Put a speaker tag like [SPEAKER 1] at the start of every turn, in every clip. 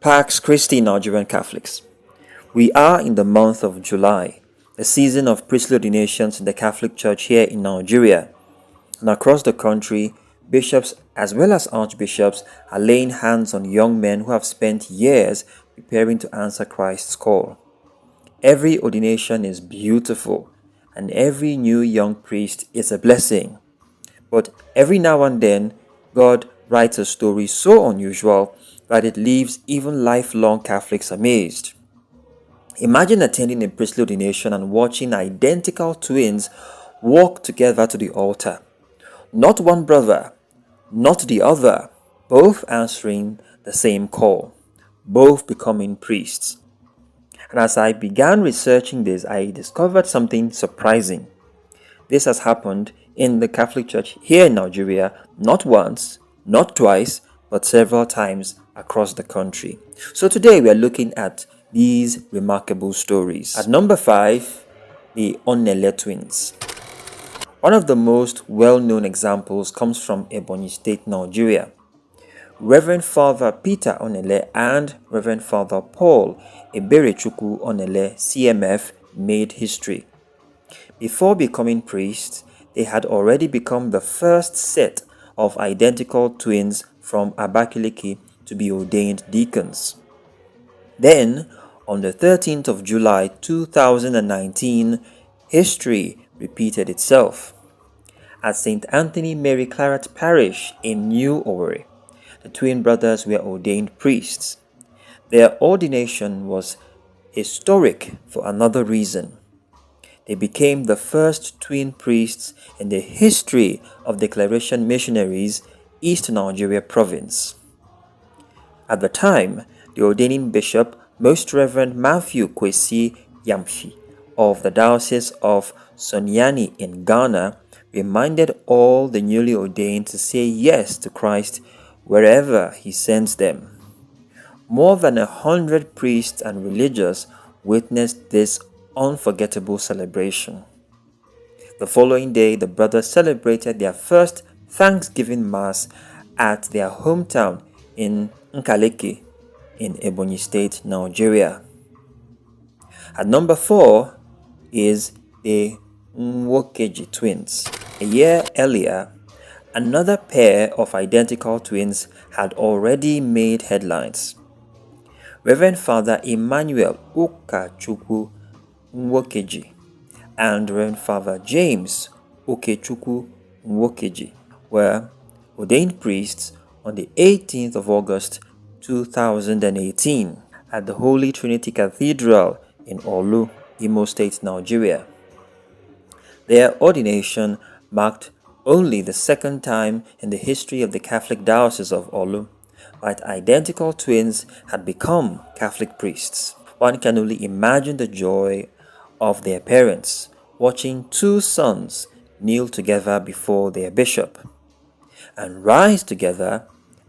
[SPEAKER 1] Pax Christi Nigerian Catholics. We are in the month of July, the season of priestly ordinations in the Catholic Church here in Nigeria. And across the country, bishops as well as archbishops are laying hands on young men who have spent years preparing to answer Christ's call. Every ordination is beautiful, and every new young priest is a blessing. But every now and then, God writes a story so unusual that it leaves even lifelong Catholics amazed. Imagine attending a priestly ordination and watching identical twins walk together to the altar. Not one brother, not the other, both answering the same call, both becoming priests. And as I began researching this, I discovered something surprising. This has happened in the Catholic Church here in Nigeria, not once, not twice, but several times across the country. So today we are looking at these remarkable stories. At number 5, the Onel twins. One of the most well-known examples comes from Ebonyi State, Nigeria. Reverend Father Peter Onel and Reverend Father Paul Eberechukwu Onel, CMF, made history. Before becoming priests, they had already become the first set of identical twins from Abakaliki to be ordained deacons. Then, on the 13th of July 2019, history repeated itself. At St. Anthony Mary Claret Parish in New Owerri, the twin brothers were ordained priests. Their ordination was historic for another reason. They became the first twin priests in the history of the Claretian Missionaries, East Nigeria province. At the time, the ordaining bishop, Most Reverend Matthew Kwesi Yamfi of the Diocese of Sonyani in Ghana, reminded all the newly ordained to say yes to Christ wherever he sends them. More than 100 priests and religious witnessed this unforgettable celebration. The following day, the brothers celebrated their first Thanksgiving Mass at their hometown in Nkaleke in Ebonyi State, Nigeria. At number 4 is the Nwokeji twins. A year earlier, another pair of identical twins had already made headlines. Reverend Father Emmanuel Okchuku Nwokeji and Reverend Father James Okchuku Nwokeji were ordained priests on the 18th of August 2018 at the Holy Trinity Cathedral in Orlu, Imo State, Nigeria. Their ordination marked only the second time in the history of the Catholic Diocese of Orlu that identical twins had become Catholic priests. One can only imagine the joy of their parents watching two sons kneel together before their bishop and rise together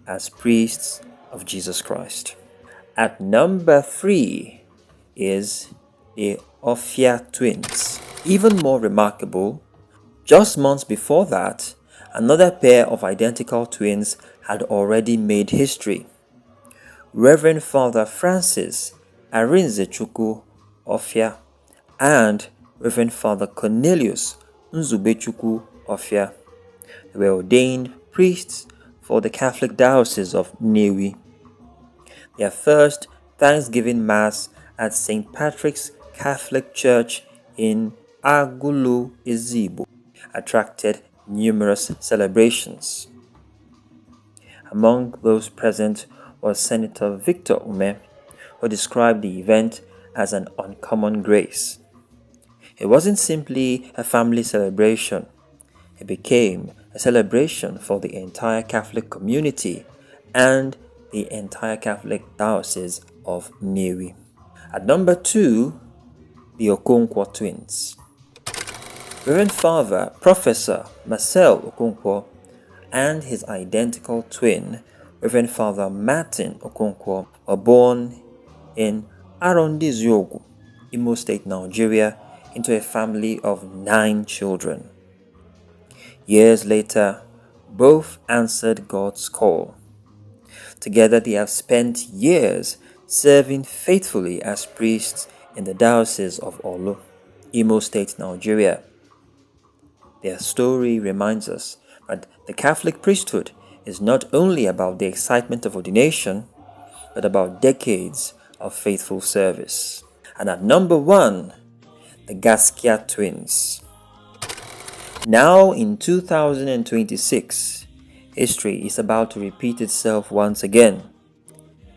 [SPEAKER 1] as priests of Jesus Christ. At number 3 is the Offiah twins. Even more remarkable, just months before that, another pair of identical twins had already made history. Reverend Father Francis Arinzechukwu Offiah and Reverend Father Cornelius Nzubechukwu Offiah were ordained priests for the Catholic Diocese of Nnewi. Their first Thanksgiving Mass at St. Patrick's Catholic Church in Agulu, Ezigbo attracted numerous celebrations. Among those present was Senator Victor Ume, who described the event as an uncommon grace. It wasn't simply a family celebration. It became a celebration for the entire Catholic community and the entire Catholic Diocese of Nnewi. At number 2, the Okungqua twins. Reverend Father Professor Marcel Okungqua and his identical twin, Reverend Father Martin Okungqua, were born in Arondiziogu, Imo State, Nigeria, into a family of 9 children. Years later, both answered God's call. Together they have spent years serving faithfully as priests in the Diocese of Orlu, Imo State, Nigeria. Their story reminds us that the Catholic priesthood is not only about the excitement of ordination, but about decades of faithful service. And at number 1, the Gasia twins. Now in 2026, history is about to repeat itself once again.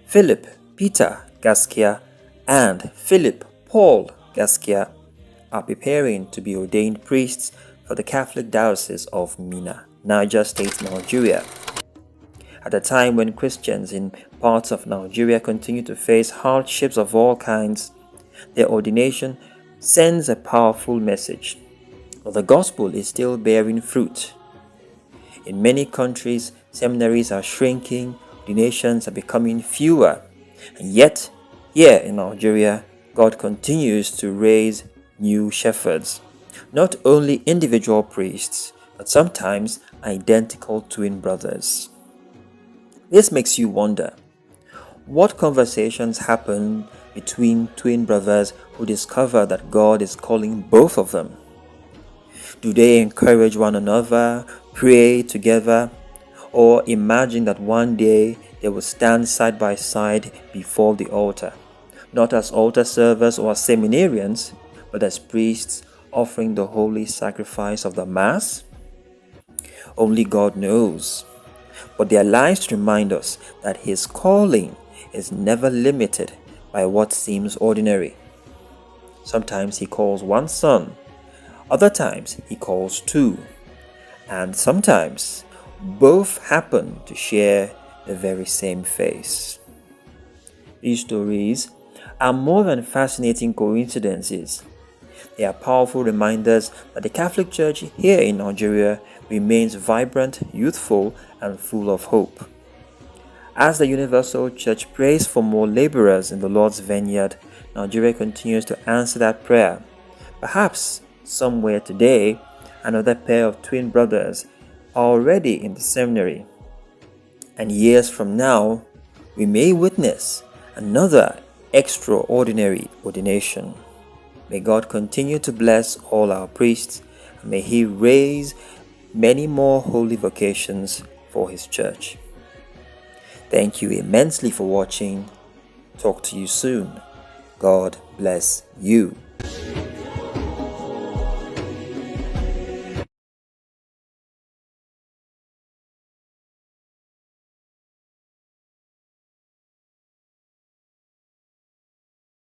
[SPEAKER 1] Philip Peter Gasia and Philip Paul Gasia are preparing to be ordained priests for the Catholic Diocese of Minna, Niger State, Nigeria. At a time when Christians in parts of Nigeria continue to face hardships of all kinds, their ordination sends a powerful message. But the gospel is still bearing fruit. In many countries, seminaries are shrinking, ordinations are becoming fewer, and yet, here in Nigeria, God continues to raise new shepherds, not only individual priests, but sometimes identical twin brothers. This makes you wonder, what conversations happen between twin brothers who discover that God is calling both of them? Do they encourage one another, pray together, or imagine that one day they will stand side by side before the altar, not as altar servers or as seminarians, but as priests offering the holy sacrifice of the Mass? Only God knows. But their lives remind us that His calling is never limited by what seems ordinary. Sometimes He calls one son, other times He calls two, and sometimes both happen to share the very same face. These stories are more than fascinating coincidences. They are powerful reminders that the Catholic Church here in Nigeria remains vibrant, youthful, and full of hope. As the Universal Church prays for more laborers in the Lord's vineyard, Nigeria continues to answer that prayer. Perhaps somewhere today, another pair of twin brothers are already in the seminary, and years from now, we may witness another extraordinary ordination. May God continue to bless all our priests, and may He raise many more holy vocations for His church. Thank you immensely for watching. Talk to you soon. God bless you.